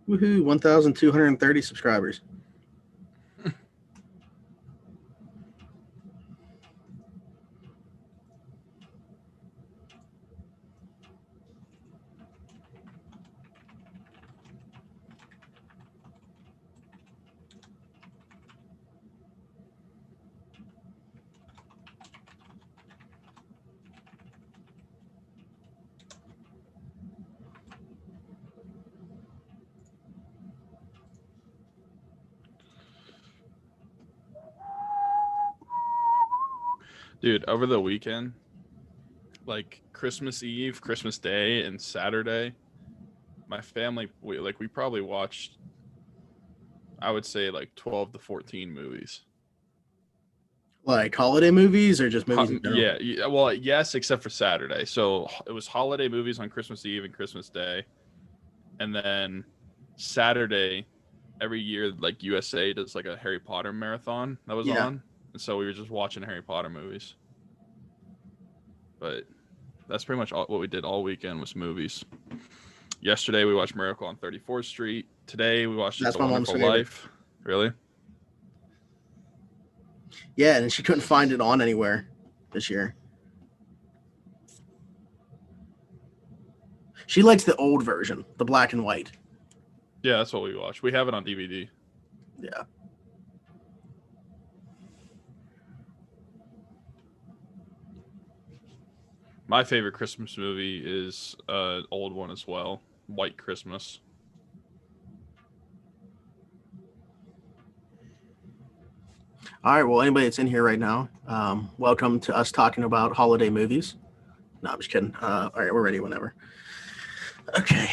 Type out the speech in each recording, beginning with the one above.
Woohoo! 1,230 subscribers. Dude, over the weekend, like Christmas Eve, Christmas Day, and Saturday, my family we probably watched, I would say, like 12 to 14 movies. Like holiday movies or just movies in general? Yeah, well, yes, except for Saturday. So it was holiday movies on Christmas Eve and Christmas Day, and then Saturday, every year, like USA does like a Harry Potter marathon that was Yeah. on, and so we were just watching Harry Potter movies. But that's pretty much what we did all weekend was movies. Yesterday we watched Miracle on 34th Street. Today we watched It's a Wonderful Life. Really? Yeah, and she couldn't find it on anywhere this year. She likes the old version, the black and white. Yeah, that's what we watched. We have it on DVD. Yeah. My favorite Christmas movie is an old one as well, White Christmas. All right, well, anybody that's in here right now, welcome to us talking about holiday movies. No, I'm just kidding. All right, we're ready whenever. Okay.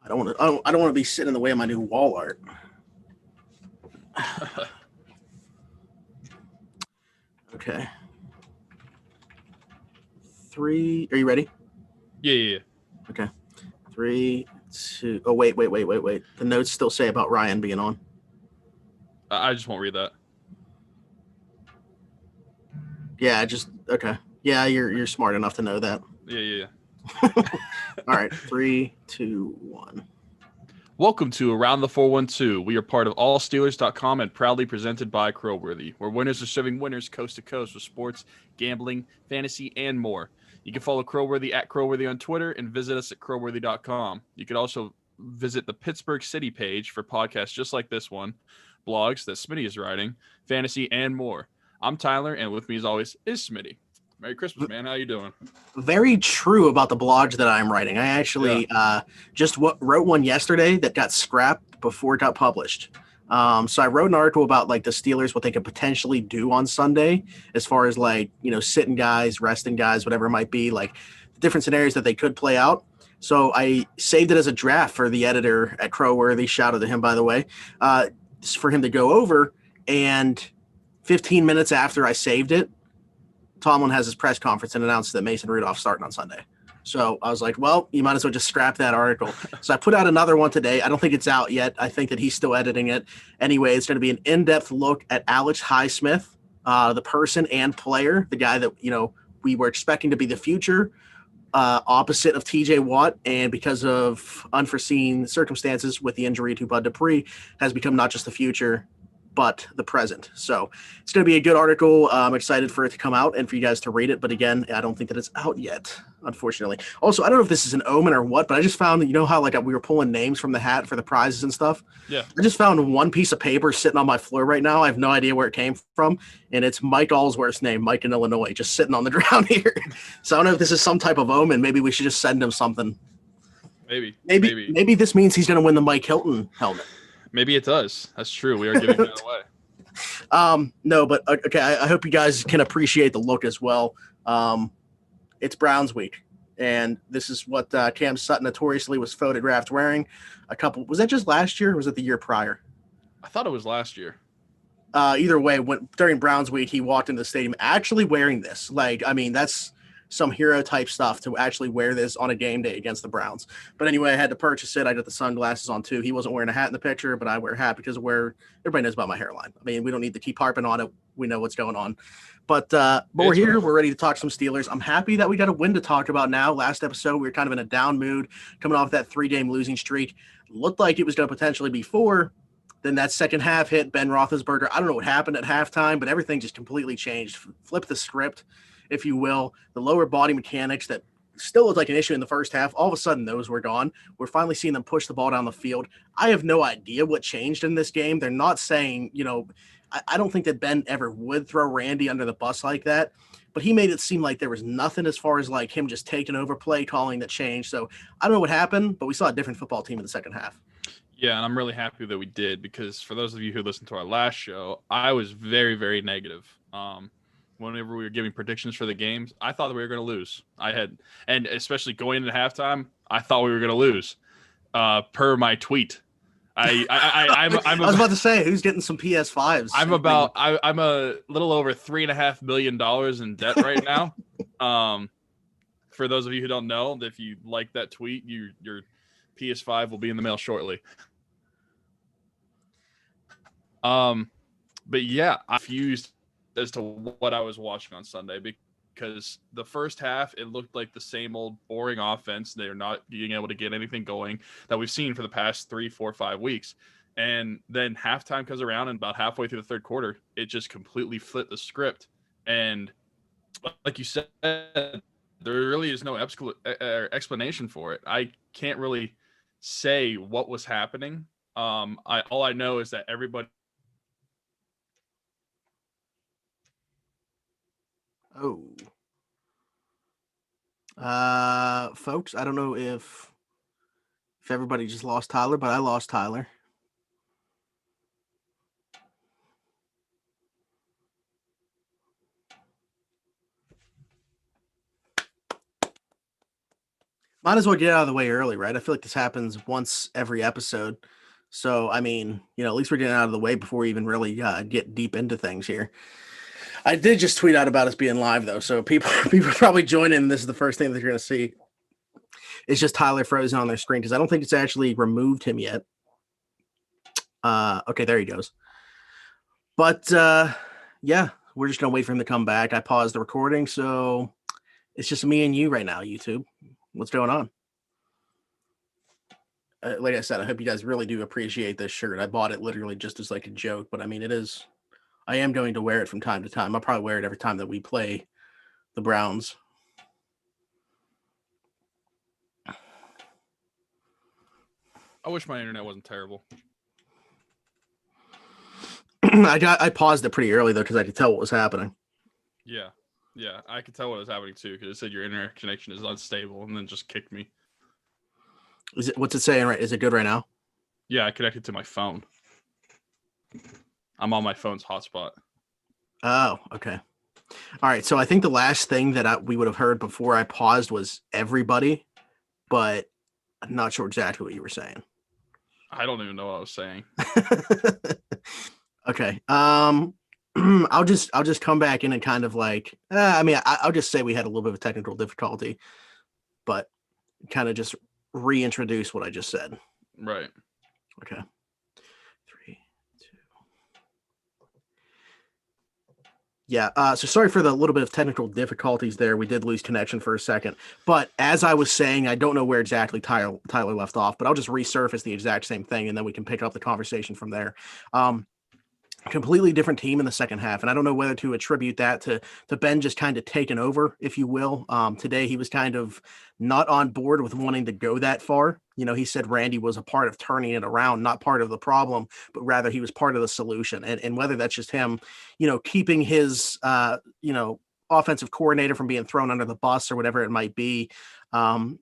I don't want to be sitting in the way of my new wall art. Okay. 3. Are you ready? Yeah. Okay. 3, 2. Oh, wait. The notes still say about Ryan being on. I just won't read that. Yeah, okay. Yeah, you're smart enough to know that. Yeah. All right, 3, 2, 1. Welcome to Around the 412. We are part of AllSteelers.com and proudly presented by Crowworthy, where winners are serving winners coast to coast with sports, gambling, fantasy, and more. You can follow Crowworthy at Crowworthy on Twitter and visit us at Crowworthy.com. You can also visit the Pittsburgh City page for podcasts just like this one, blogs that Smitty is writing, fantasy, and more. I'm Tyler, and with me as always is Smitty. Merry Christmas, man. How you doing? Very true about the blogs that I'm writing. I actually just wrote one yesterday that got scrapped before it got published. So I wrote an article about like the Steelers, what they could potentially do on Sunday, as far as like, sitting guys, resting guys, whatever it might be, like different scenarios that they could play out. So I saved it as a draft for the editor at Crowworthy. Shout out to him, by the way, for him to go over. And 15 minutes after I saved it, Tomlin has his press conference and announced that Mason Rudolph's starting on Sunday. So I was like, well, you might as well just scrap that article. So I put out another one today. I don't think it's out yet. I think that he's still editing it. Anyway, it's going to be an in-depth look at Alex Highsmith, the person and player, the guy that, we were expecting to be the future, opposite of TJ Watt. And because of unforeseen circumstances with the injury to Bud Dupree, has become not just the future, but the present. So it's going to be a good article. I'm excited for it to come out and for you guys to read it. But again, I don't think that it's out yet, unfortunately. Also, I don't know if this is an omen or what, but I just found, how like we were pulling names from the hat for the prizes and stuff. Yeah. I just found one piece of paper sitting on my floor right now. I have no idea where it came from. And it's Mike Allsworth's name, Mike in Illinois, just sitting on the ground here. So I don't know if this is some type of omen. Maybe we should just send him something. Maybe this means he's going to win the Mike Hilton helmet. Maybe it does. That's true. We are giving that away. No, but okay. I hope you guys can appreciate the look as well. It's Browns week, and this is what Cam Sutton notoriously was photographed wearing. Was that just last year, or was it the year prior? I thought it was last year. Either way, during Browns week, he walked into the stadium actually wearing this. That's some hero type stuff to actually wear this on a game day against the Browns. But anyway, I had to purchase it. I got the sunglasses on too. He wasn't wearing a hat in the picture, but I wear a hat because of where everybody knows about my hairline. I mean, we don't need to keep harping on it. we know what's going on. But we're here. We're ready to talk some Steelers. I'm happy that we got a win to talk about now. Last episode, we were kind of in a down mood coming off that 3-game losing streak. Looked like it was going to potentially be 4. Then that second half hit Ben Roethlisberger. I don't know what happened at halftime, but everything just completely changed. Flipped the script, if you will. The lower body mechanics that still looked like an issue in the first half, all of a sudden those were gone. We're finally seeing them push the ball down the field. I have no idea what changed in this game. They're not saying, I don't think that Ben ever would throw Randy under the bus like that, but he made it seem like there was nothing as far as like him just taking over play calling that changed. So I don't know what happened, but we saw a different football team in the second half. Yeah, and I'm really happy that we did, because for those of you who listened to our last show, I was very, very negative. Whenever we were giving predictions for the games, I thought that we were going to lose. And especially going into halftime, I thought we were going to lose. Per my tweet, I was about to say, who's getting some PS5s? I'm a little over $3.5 million in debt right now. For those of you who don't know, if you like that tweet, your PS5 will be in the mail shortly. But yeah, I confused as to what I was watching on Sunday, because the first half, it looked like the same old boring offense. They're not being able to get anything going that we've seen for the past 3, 4, 5 weeks. And then halftime comes around, and about halfway through the third quarter, it just completely flipped the script. And like you said, there really is no explanation for it. I can't really say what was happening. All I know is that everybody. Folks, I don't know if everybody just lost Tyler, but I lost Tyler. Might as well get out of the way early, right? I feel like this happens once every episode. So, I mean, at least we're getting out of the way before we even really get deep into things here. I did just tweet out about us being live, though. So people are probably joining. This is the first thing that you're going to see. It's just Tyler frozen on their screen because I don't think it's actually removed him yet. Okay, there he goes. But, yeah, we're just going to wait for him to come back. I paused the recording, so it's just me and you right now, YouTube. What's going on? Like I said, I hope you guys really do appreciate this shirt. I bought it literally just as like a joke, but I mean, I am going to wear it from time to time. I'll probably wear it every time that we play the Browns. I wish my internet wasn't terrible. I paused it pretty early though, because I could tell what was happening. Yeah, I could tell what was happening too, because it said your internet connection is unstable, and then just kicked me. What's it saying? Right? Is it good right now? Yeah, I connected to my phone. I'm on my phone's hotspot. Oh, okay. All right. So I think the last thing that we would have heard before I paused was everybody, but I'm not sure exactly what you were saying. I don't even know what I was saying. Okay. I'll just come back in and kind of like, I'll just say we had a little bit of technical difficulty, but kind of just reintroduce what I just said. Right. Okay. 3, 2. Yeah. So sorry for the little bit of technical difficulties there. We did lose connection for a second, but as I was saying, I don't know where exactly Tyler left off, but I'll just resurface the exact same thing, and then we can pick up the conversation from there. Completely different team in the second half. And I don't know whether to attribute that to Ben just kind of taking over, if you will. Today, he was kind of not on board with wanting to go that far. He said Randy was a part of turning it around, not part of the problem, but rather he was part of the solution. And whether that's just him, keeping his, offensive coordinator from being thrown under the bus or whatever it might be. I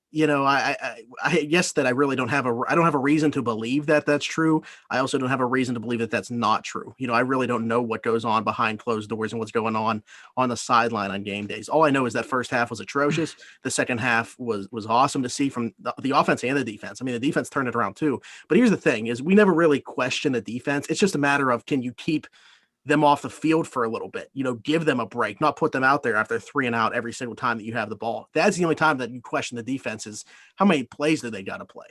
guess that I really don't have a reason to believe that that's true. I also don't have a reason to believe that that's not true. I really don't know what goes on behind closed doors and what's going on the sideline on game days. All I know is that first half was atrocious. The second half was awesome to see from the offense and the defense. I mean, the defense turned it around too, but here's the thing is we never really question the defense. It's just a matter of, can you keep them off the field for a little bit, give them a break, not put them out there after 3 and out every single time that you have the ball. That's the only time that you question the defense is how many plays do they got to play.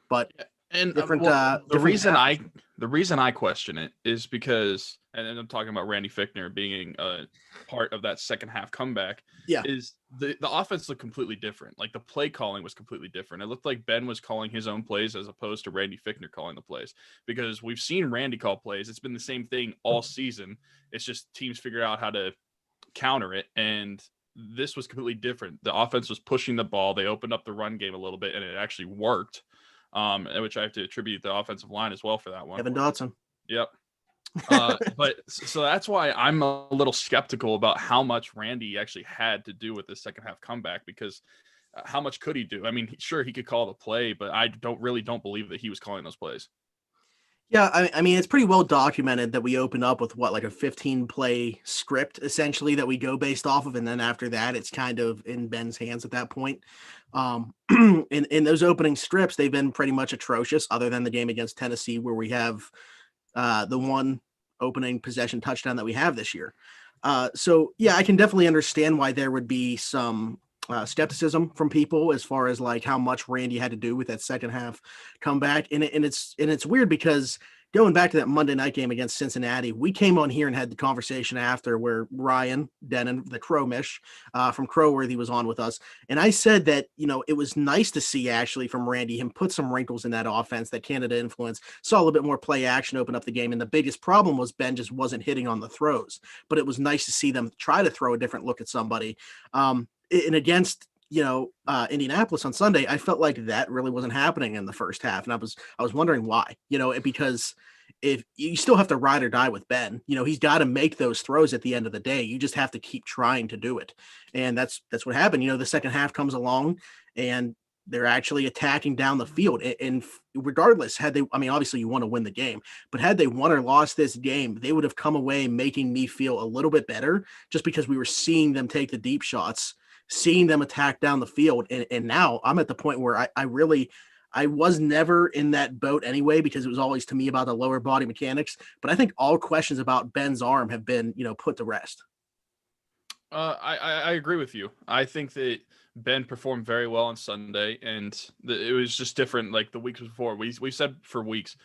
But And different. the Different reason I question it is because, and I'm talking about Randy Fichtner being a part of that second half comeback, Yeah. is the offense looked completely different. Like the play calling was completely different. It looked like Ben was calling his own plays as opposed to Randy Fichtner calling the plays, because we've seen Randy call plays. It's been the same thing all season. It's just teams figure out how to counter it, and this was completely different. The offense was pushing the ball. They opened up the run game a little bit, and it actually worked. Which I have to attribute the offensive line as well for that one. Kevin Dotson. Yep. But so that's why I'm a little skeptical about how much Randy actually had to do with this second half comeback, because how much could he do? I mean, sure, he could call the play, but I don't believe that he was calling those plays. Yeah, I mean, it's pretty well documented that we open up with like a 15 play script essentially that we go based off of, and then after that, it's kind of in Ben's hands at that point. In those opening scripts, they've been pretty much atrocious, other than the game against Tennessee, where we have the one opening possession touchdown that we have this year. So yeah, I can definitely understand why there would be some skepticism from people as far as like how much Randy had to do with that second half comeback. And it's weird because going back to that Monday night game against Cincinnati, we came on here and had the conversation after where Ryan Denon, the Crow-mish from Crowworthy, was on with us. And I said that, it was nice to see actually from Randy, him put some wrinkles in that offense, that Canada influence, saw a little bit more play action, open up the game. And the biggest problem was Ben just wasn't hitting on the throws, but it was nice to see them try to throw a different look at somebody. And against Indianapolis on Sunday, I felt like that really wasn't happening in the first half, and I was wondering why. Because if you still have to ride or die with Ben, he's got to make those throws at the end of the day. You just have to keep trying to do it, and that's what happened. The second half comes along, and they're actually attacking down the field. And regardless, obviously you want to win the game, but had they won or lost this game, they would have come away making me feel a little bit better, just because we were seeing them take the deep shots, seeing them attack down the field. And now I'm at the point where I was never in that boat anyway, because it was always to me about the lower body mechanics. But I think all questions about Ben's arm have been, put to rest. I agree with you. I think that Ben performed very well on Sunday, and it was just different. Like the weeks before, we said for weeks,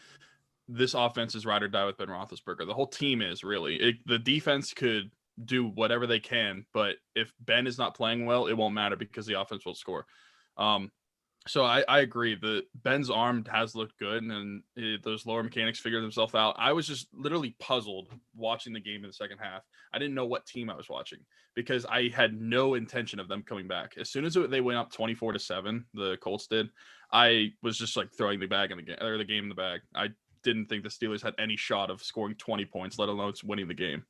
this offense is ride or die with Ben Roethlisberger. The whole team is really. The defense could do whatever they can, but if Ben is not playing well, it won't matter because the offense will score. So I agree that Ben's arm has looked good, and those lower mechanics figured themselves out. I was just literally puzzled watching the game in the second half. I didn't know what team I was watching because I had no intention of them coming back. As soon as they went up 24-7, the Colts did, I was just like throwing the bag in the game, or the game in the bag. I didn't think the Steelers had any shot of scoring 20 points, let alone winning the game.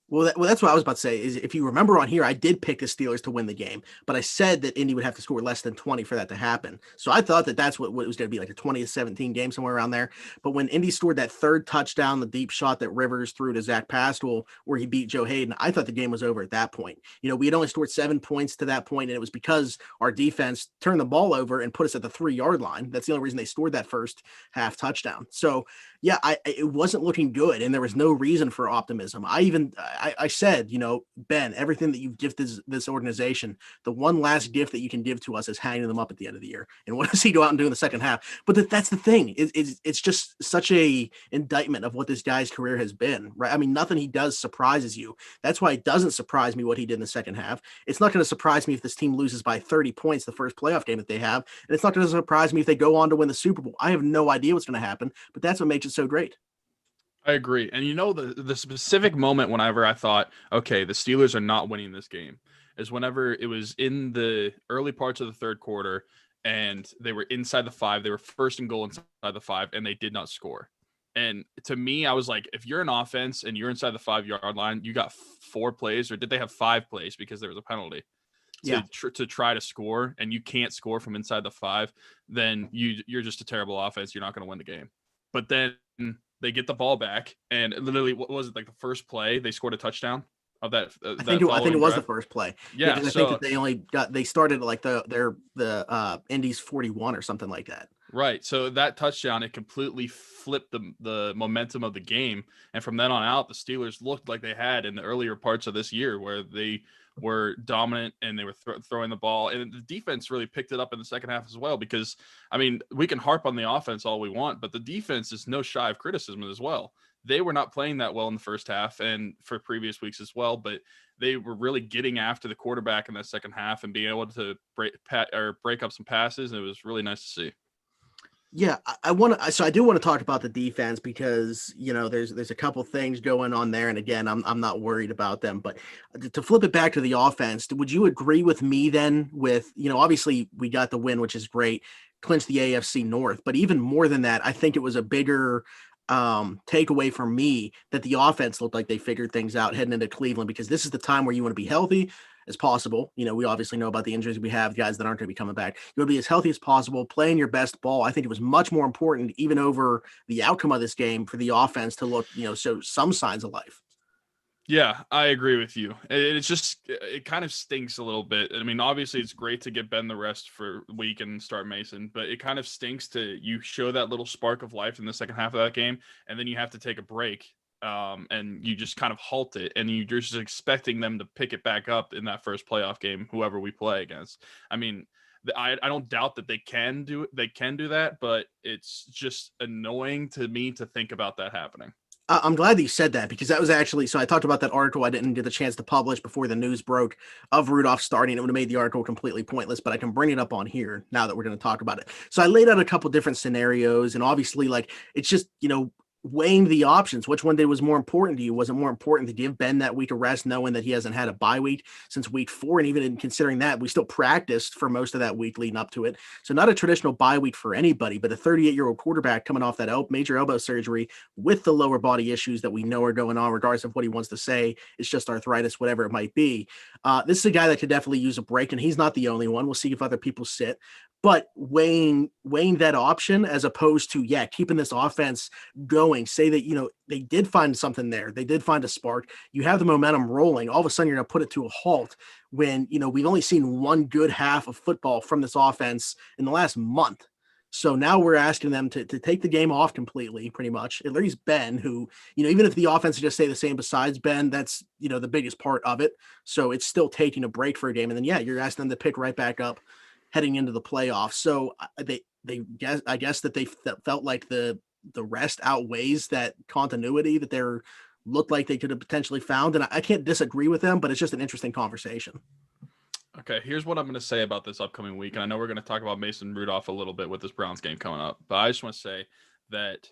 Well, that's what I was about to say, is if you remember on here, I did pick the Steelers to win the game, but I said that Indy would have to score less than 20 for that to happen. So I thought that that's what it was going to be, like a 20-17 game, somewhere around there. But when Indy scored that third touchdown, the deep shot that Rivers threw to Zach Pascal, where he beat Joe Hayden, I thought the game was over at that point. We had only scored 7 points to that point, and it was because our defense turned the ball over and put us at the 3-yard line. That's the only reason they scored that first half touchdown. So yeah, it wasn't looking good, and there was no reason for optimism. I said, Ben, everything that you've gifted this organization, the one last gift that you can give to us is hanging them up at the end of the year. And what does he go out and do in the second half? But that's the thing. It's just such a indictment of what this guy's career has been, right? I mean, nothing he does surprises you. That's why it doesn't surprise me what he did in the second half. It's not going to surprise me if this team loses by 30 points the first playoff game that they have. And it's not going to surprise me if they go on to win the Super Bowl. I have no idea what's going to happen, but that's what makes it so great. I agree. And the specific moment whenever I thought, okay, the Steelers are not winning this game, is whenever it was in the early parts of the third quarter and they were inside the 5. They were first and goal inside the 5, and they did not score. And to me, I was like, if you're an offense and you're inside the 5-yard line, you got 4 plays, or did they have 5 plays because there was a penalty to try to score, and you can't score from inside the 5, then you're just a terrible offense. You're not going to win the game. But then they get the ball back, and literally, what was it, like the first play? They scored a touchdown of that. I think it was the first play. Yeah, I think that they started at like the Indy's 41 or something like that. Right. So that touchdown, it completely flipped the momentum of the game, and from then on out, the Steelers looked like they had in the earlier parts of this year, where they were dominant and they were throwing the ball. And the defense really picked it up in the second half as well, because, I mean, we can harp on the offense all we want, but the defense is no shy of criticism as well. They were not playing that well in the first half and for previous weeks as well, but they were really getting after the quarterback in that second half and being able to break up some passes. And it was really nice to see. Yeah, I do want to talk about the defense because, there's a couple things going on there. And again, I'm not worried about them, but to flip it back to the offense, would you agree with me then with, obviously we got the win, which is great, clinched the AFC North, but even more than that, I think it was a bigger takeaway for me that the offense looked like they figured things out heading into Cleveland, because this is the time where you want to be healthy as possible. We obviously know about the injuries we have, guys that aren't going to be coming back. You want to be as healthy as possible, playing your best ball. I think it was much more important, even over the outcome of this game, for the offense to look, show some signs of life. Yeah, I agree with you. It kind of stinks a little bit. I mean, obviously it's great to get Ben the rest for a week and start Mason, but it kind of stinks you show that little spark of life in the second half of that game, and then you have to take a break, and you just kind of halt it, and you're just expecting them to pick it back up in that first playoff game, whoever we play against. I mean, I don't doubt that they can do that, but it's just annoying to me to think about that happening. I'm glad that you said that, because that was actually, so I talked about that article I didn't get the chance to publish before the news broke of Rudolph starting. It would have made the article completely pointless, but I can bring it up on here now that we're going to talk about it. So I laid out a couple different scenarios, and obviously, it's just, weighing the options. Which one was more important to you? Was it more important to give Ben that week of rest, knowing that he hasn't had a bye week since week 4? And even in considering that, we still practiced for most of that week leading up to it. So not a traditional bye week for anybody, but a 38-year-old quarterback coming off that major elbow surgery with the lower body issues that we know are going on, regardless of what he wants to say. It's just arthritis, whatever it might be. This is a guy that could definitely use a break, and he's not the only one. We'll see if other people sit. But weighing that option as opposed to, keeping this offense going, say that, they did find something there. They did find a spark. You have the momentum rolling. All of a sudden, you're going to put it to a halt when, we've only seen one good half of football from this offense in the last month. So now we're asking them to take the game off completely, pretty much. At least Ben, who, even if the offense just stay the same besides Ben, that's, the biggest part of it. So it's still taking a break for a game. And then, you're asking them to pick right back up heading into the playoffs. So I guess that they felt like the rest outweighs that continuity that they're looked like they could have potentially found. And I can't disagree with them, but it's just an interesting conversation. Okay, here's what I'm going to say about this upcoming week. And I know we're going to talk about Mason Rudolph a little bit with this Browns game coming up, but I just want to say that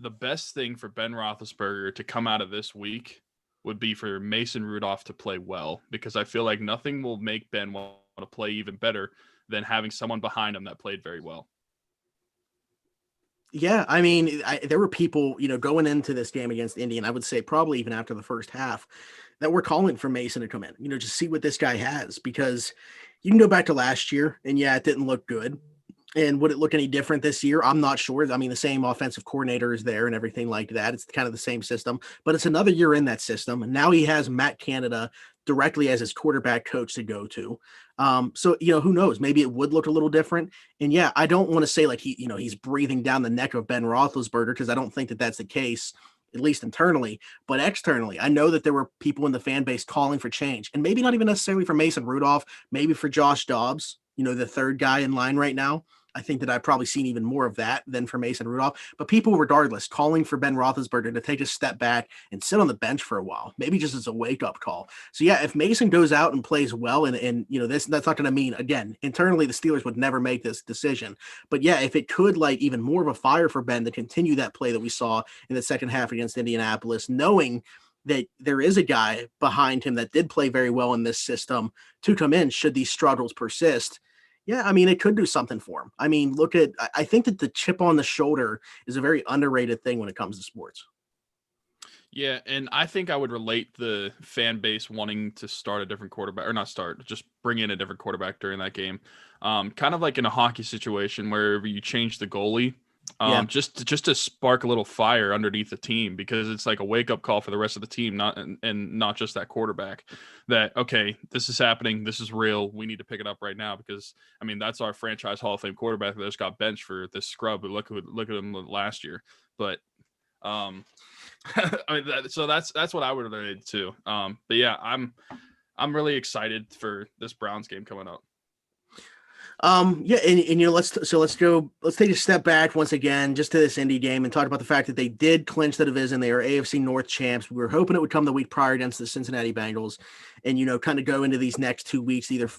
the best thing for Ben Roethlisberger to come out of this week would be for Mason Rudolph to play well, because I feel like nothing will make Ben want to play even better than having someone behind him that played very well. Yeah, I mean, there were people, going into this game against Indy, and I would say probably even after the first half, that were calling for Mason to come in, just see what this guy has, because you can go back to last year, and it didn't look good. And would it look any different this year? I'm not sure. I mean, the same offensive coordinator is there and everything like that. It's kind of the same system, but it's another year in that system. And now he has Matt Canada directly as his quarterback coach to go to. So, who knows? Maybe it would look a little different. And I don't want to say like he's breathing down the neck of Ben Roethlisberger, because I don't think that that's the case, at least internally, but externally. I know that there were people in the fan base calling for change, and maybe not even necessarily for Mason Rudolph, maybe for Josh Dobbs, the third guy in line right now. I think that I've probably seen even more of that than for Mason Rudolph, but people regardless calling for Ben Roethlisberger to take a step back and sit on the bench for a while, maybe just as a wake up call. So if Mason goes out and plays well, and that's not going to mean, again, internally, the Steelers would never make this decision, but if it could light even more of a fire for Ben to continue that play that we saw in the second half against Indianapolis, knowing that there is a guy behind him that did play very well in this system to come in should these struggles persist. I mean, it could do something for him. I mean, I think that the chip on the shoulder is a very underrated thing when it comes to sports. Yeah, and I think I would relate the fan base wanting to start a different quarterback, or not start, just bring in a different quarterback during that game. Kind of like in a hockey situation where you change the goalie, just to spark a little fire underneath the team, because it's like a wake up call for the rest of the team, not just that quarterback. That, okay, this is happening, this is real, we need to pick it up right now, because I mean that's our franchise Hall of Fame quarterback that just got benched for this scrub. Look at him last year, but I mean, so that's what I would relate to. But I'm really excited for this Browns game coming up. Yeah, and let's take a step back once again just to this Indy game and talk about the fact that they did clinch the division. They are AFC North champs. We were hoping it would come the week prior against the Cincinnati Bengals, and kind of go into these next 2 weeks either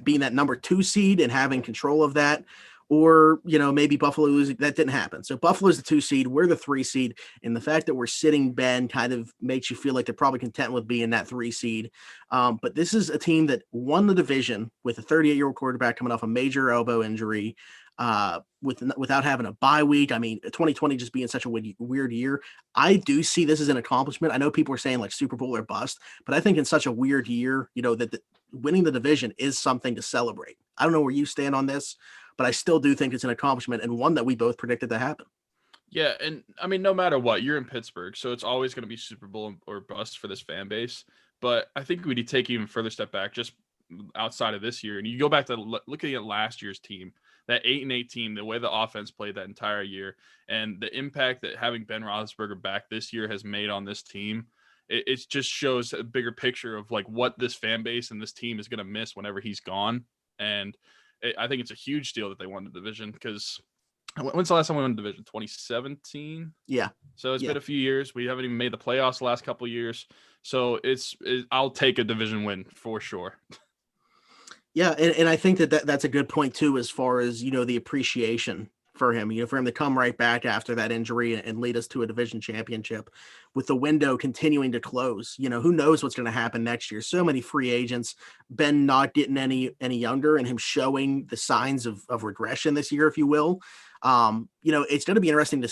being that number 2 seed and having control of that, or maybe Buffalo losing. That didn't happen. So Buffalo's the 2 seed, we're the 3 seed, and the fact that we're sitting Ben kind of makes you feel like they're probably content with being that 3 seed. But this is a team that won the division with a 38-year-old quarterback coming off a major elbow injury, without having a bye week. I mean, 2020 just being such a weird year. I do see this as an accomplishment. I know people are saying like Super Bowl or bust, but I think in such a weird year, that winning the division is something to celebrate. I don't know where you stand on this, but I still do think it's an accomplishment and one that we both predicted to happen. Yeah, and I mean, no matter what, you're in Pittsburgh, so it's always going to be Super Bowl or bust for this fan base. But I think we need to take even further step back, just outside of this year, and you go back to looking at last year's team, that 8-8 team, the way the offense played that entire year, and the impact that having Ben Roethlisberger back this year has made on this team. It just shows a bigger picture of like what this fan base and this team is going to miss whenever he's gone, and I think it's a huge deal that they won the division because when's the last time we won the division? 2017? Yeah. So it's been a few years. We haven't even made the playoffs the last couple of years. So I'll take a division win for sure. Yeah, and I think that's a good point too, as far as the appreciation for him. For him to come right back after that injury and lead us to a division championship, with the window continuing to close. Who knows what's going to happen next year? So many free agents. Ben not getting any younger, and him showing the signs of regression this year, if you will. It's going to be interesting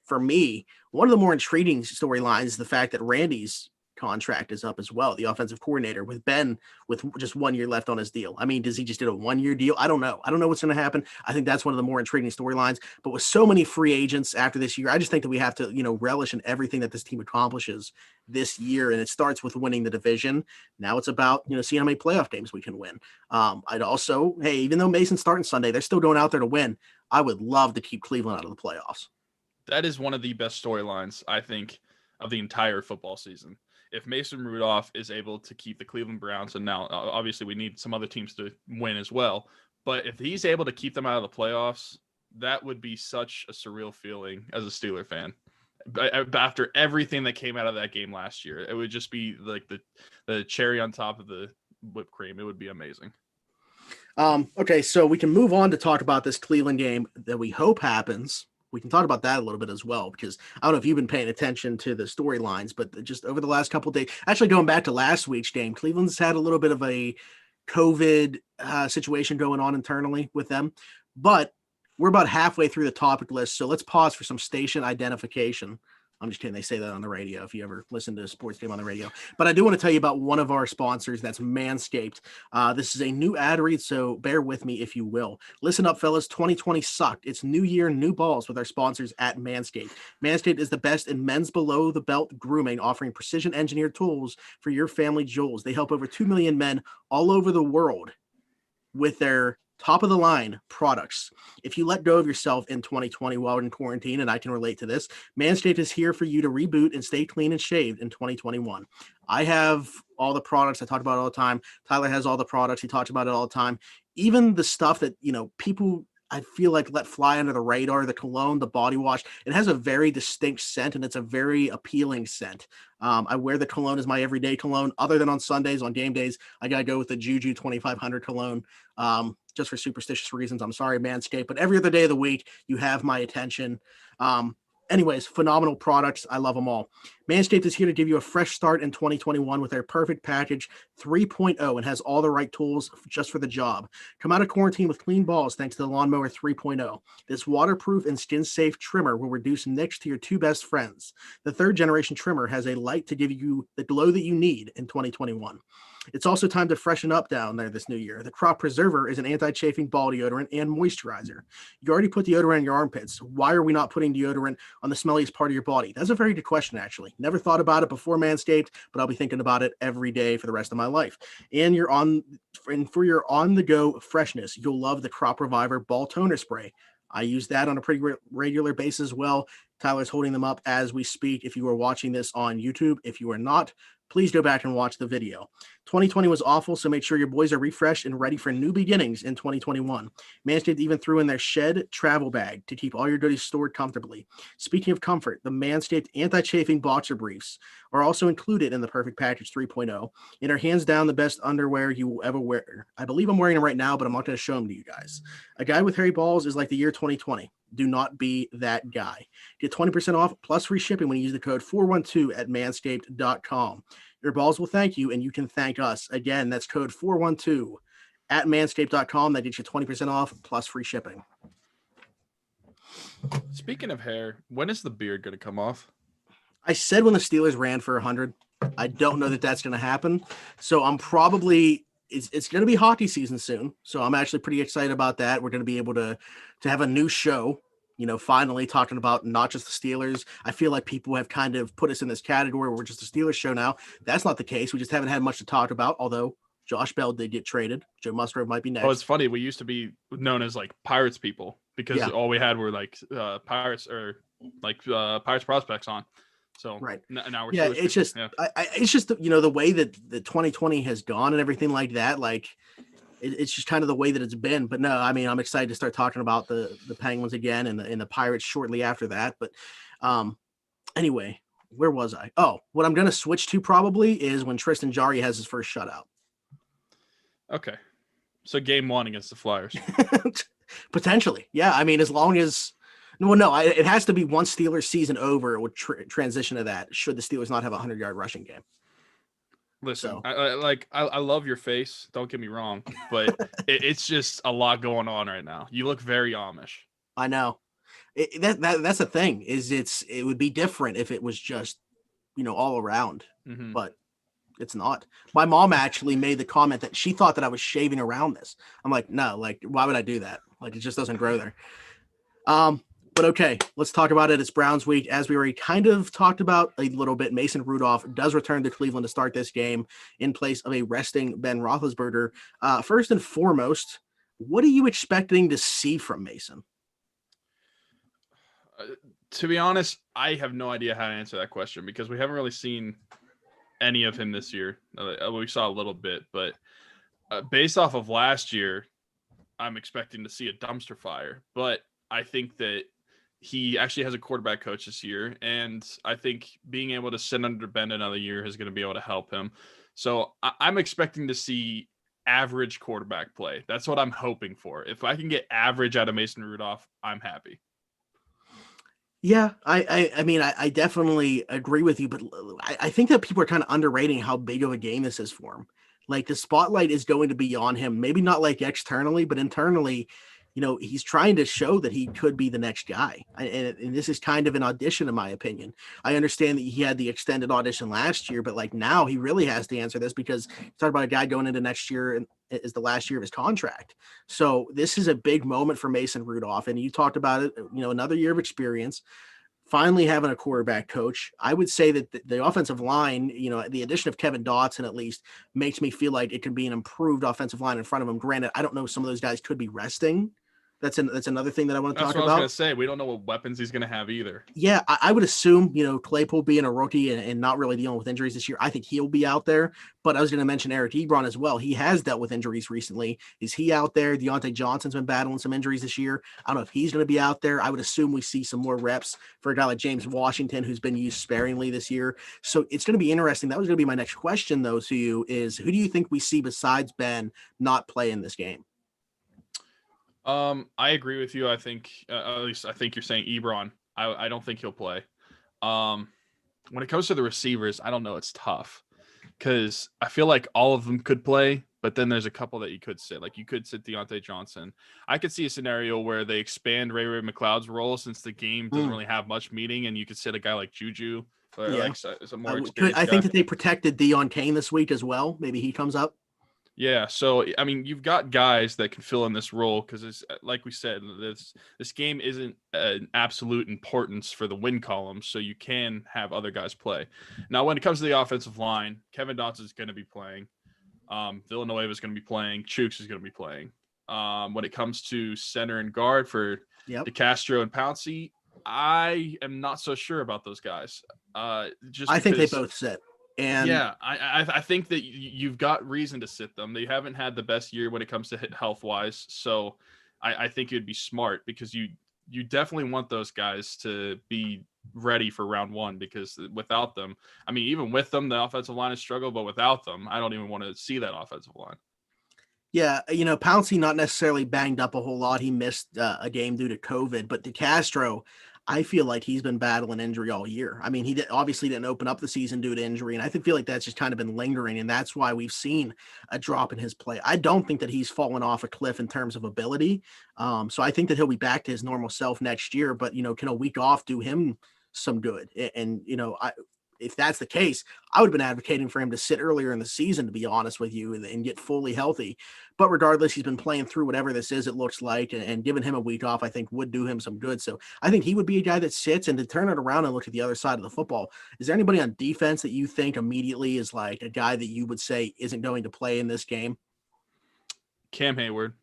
for me. One of the more intriguing storylines is the fact that Randy's contract is up as well, the offensive coordinator, with Ben with just 1 year left on his deal. I mean, does he just did a 1-year deal? I don't know what's going to happen. I think that's one of the more intriguing storylines, but with so many free agents after this year, I just think that we have to relish in everything that this team accomplishes this year, and it starts with winning the division. Now it's about seeing how many playoff games we can win. I'd also, hey, even though Mason's starting Sunday, they're still going out there to win. I would love to keep Cleveland out of the playoffs. That is one of the best storylines, I think, of the entire football season. If Mason Rudolph is able to keep the Cleveland Browns, and now obviously we need some other teams to win as well, but if he's able to keep them out of the playoffs, that would be such a surreal feeling as a Steeler fan. After everything that came out of that game last year, it would just be like the cherry on top of the whipped cream. It would be amazing. Okay, so we can move on to talk about this Cleveland game that we hope happens. We can talk about that a little bit as well, because I don't know if you've been paying attention to the storylines, but just over the last couple of days, actually going back to last week's game, Cleveland's had a little bit of a COVID situation going on internally with them, but we're about halfway through the topic list. So let's pause for some station identification. I'm just kidding. They say that on the radio if you ever listen to a sports game on the radio. But I do want to tell you about one of our sponsors. That's Manscaped. This is a new ad read, so bear with me if you will. Listen up, fellas. 2020 sucked. It's new year, new balls with our sponsors at Manscaped. Manscaped is the best in men's below-the-belt grooming, offering precision-engineered tools for your family jewels. They help over 2 million men all over the world with their top-of-the-line products. If you let go of yourself in 2020 while in quarantine, and I can relate to this, Manscaped is here for you to reboot and stay clean and shaved in 2021. I have all the products I talk about all the time. Tyler has all the products. He talks about it all the time. Even the stuff that, people I feel like let fly under the radar, the cologne, the body wash, it has a very distinct scent, and it's a very appealing scent. I wear the cologne as my everyday cologne, other than on Sundays. On game days, I got to go with the Juju 2500 cologne, just for superstitious reasons. I'm sorry, Manscaped, but every other day of the week, you have my attention. Anyways, phenomenal products. I love them all. Manscaped is here to give you a fresh start in 2021 with their Perfect Package 3.0 and has all the right tools just for the job. Come out of quarantine with clean balls thanks to the Lawnmower 3.0. This waterproof and skin-safe trimmer will reduce nicks to your 2 best friends. The 3rd generation trimmer has a light to give you the glow that you need in 2021. It's also time to freshen up down there this new year. The Crop Preserver is an anti-chafing ball deodorant and moisturizer. You already put deodorant in your armpits. Why are we not putting deodorant on the smelliest part of your body? That's a very good question, actually. Never thought about it before Manscaped, but I'll be thinking about it every day for the rest of my life. And for your on-the-go freshness, you'll love the Crop Reviver Ball Toner Spray. I use that on a pretty regular basis as well. Tyler's holding them up as we speak. If you are watching this on YouTube, if you are not, please go back and watch the video. 2020 was awful, so make sure your boys are refreshed and ready for new beginnings in 2021. Manscaped even threw in their shed travel bag to keep all your goodies stored comfortably. Speaking of comfort, the Manscaped anti-chafing boxer briefs are also included in the Perfect Package 3.0 and are hands down the best underwear you will ever wear. I believe I'm wearing them right now, but I'm not going to show them to you guys. A guy with hairy balls is like the year 2020. Do not be that guy. Get 20% off plus free shipping when you use the code 412 at manscaped.com. Your balls will thank you, and you can thank us. Again, that's code 412 at manscaped.com. That gets you 20% off plus free shipping. Speaking of hair, when is the beard going to come off? I said when the Steelers ran for 100. I don't know that that's going to happen. So I'm probably it's going to be hockey season soon. So I'm actually pretty excited about that. We're going to be able to have a new show, finally talking about not just the Steelers. I feel like people have kind of put us in this category where we're just a Steelers show now. That's not the case. We just haven't had much to talk about, although Josh Bell did get traded. Joe Musgrove might be next. Oh, it's funny. We used to be known as like Pirates people because all we had were like Pirates or like Pirates prospects on. So right now we're it's just it's just the way that the 2020 has gone and everything like that. Like it's just kind of the way that it's been. But no, I mean, I'm excited to start talking about the Penguins again and the Pirates shortly after that. But anyway, where was I? Oh, what I'm going to switch to probably is when Tristan Jarry has his first shutout. Okay. So game 1 against the Flyers. Potentially. Yeah. I mean, as long as it has to be once Steelers season over, it would transition to that. Should the Steelers not have a 100-yard rushing game? Listen, I love your face. Don't get me wrong, but it's just a lot going on right now. You look very Amish. I know. That's the thing. It would be different if it was just all around, but it's not. My mom actually made the comment that she thought that I was shaving around this. I'm like, no, like why would I do that? Like it just doesn't grow there. But okay, let's talk about it. It's Browns week. As we already kind of talked about a little bit, Mason Rudolph does return to Cleveland to start this game in place of a resting Ben Roethlisberger. First and foremost, what are you expecting to see from Mason? To be honest, I have no idea how to answer that question because we haven't really seen any of him this year. We saw a little bit, but based off of last year, I'm expecting to see a dumpster fire. But I think that he actually has a quarterback coach this year, and I think being able to sit under Ben another year is going to be able to help him. So I'm expecting to see average quarterback play. That's what I'm hoping for. If I can get average out of Mason Rudolph, I'm happy. Yeah, I mean, I definitely agree with you, but I think that people are kind of underrating how big of a game this is for him. Like the spotlight is going to be on him, maybe not like externally, but internally, he's trying to show that he could be the next guy. And this is kind of an audition, in my opinion. I understand that he had the extended audition last year, but like now he really has to answer this because you talk about a guy going into next year and is the last year of his contract. So this is a big moment for Mason Rudolph. And you talked about it, another year of experience, finally having a quarterback coach. I would say that the offensive line, the addition of Kevin Dotson at least makes me feel like it could be an improved offensive line in front of him. Granted, I don't know, some of those guys could be resting. That's another thing that I want to talk about. That's what I was going to say. We don't know what weapons he's going to have either. Yeah, I would assume, Claypool being a rookie and not really dealing with injuries this year, I think he'll be out there. But I was going to mention Eric Ebron as well. He has dealt with injuries recently. Is he out there? Deontay Johnson's been battling some injuries this year. I don't know if he's going to be out there. I would assume we see some more reps for a guy like James Washington, who's been used sparingly this year. So it's going to be interesting. That was going to be my next question, though, to you is who do you think we see besides Ben not play in this game? I agree with you. I think, at least I think you're saying Ebron. I don't think he'll play. When it comes to the receivers, I don't know. It's tough because I feel like all of them could play, but then there's a couple that you could sit. Like you could sit Deontay Johnson. I could see a scenario where they expand Ray McLeod's role since the game doesn't really have much meaning, and you could sit a guy like Juju. Or like some more experienced I think that they protected Deion Kane this week as well. Maybe he comes up. Yeah, so I mean, you've got guys that can fill in this role because it's like we said, this game isn't an absolute importance for the win column, so you can have other guys play. Now, when it comes to the offensive line, Kevin Dotson is going to be playing. Villanueva is going to be playing. Chooks is going to be playing. When it comes to center and guard for DeCastro and Pouncey, I am not so sure about those guys. I think they both sit. And yeah, I think that you've got reason to sit them. They haven't had the best year when it comes to health wise, so I think it'd be smart because you definitely want those guys to be ready for round one, because without them, I mean, even with them, the offensive line has struggled, but without them, I don't even want to see that offensive line. yeah, Pouncey not necessarily banged up a whole lot. He missed a game due to COVID, but DeCastro, I feel like he's been battling injury all year. I mean, obviously didn't open up the season due to injury, and I feel like that's just kind of been lingering, and that's why we've seen a drop in his play. I don't think that he's fallen off a cliff in terms of ability. So I think that he'll be back to his normal self next year, but, can a week off do him some good? And if that's the case, I would have been advocating for him to sit earlier in the season, to be honest with you, and get fully healthy. But regardless, he's been playing through whatever this is, it looks like, and giving him a week off, I think, would do him some good. So I think he would be a guy that sits. And to turn it around and look at the other side of the football, is there anybody on defense that you think immediately is like a guy that you would say isn't going to play in this game? Cam Hayward,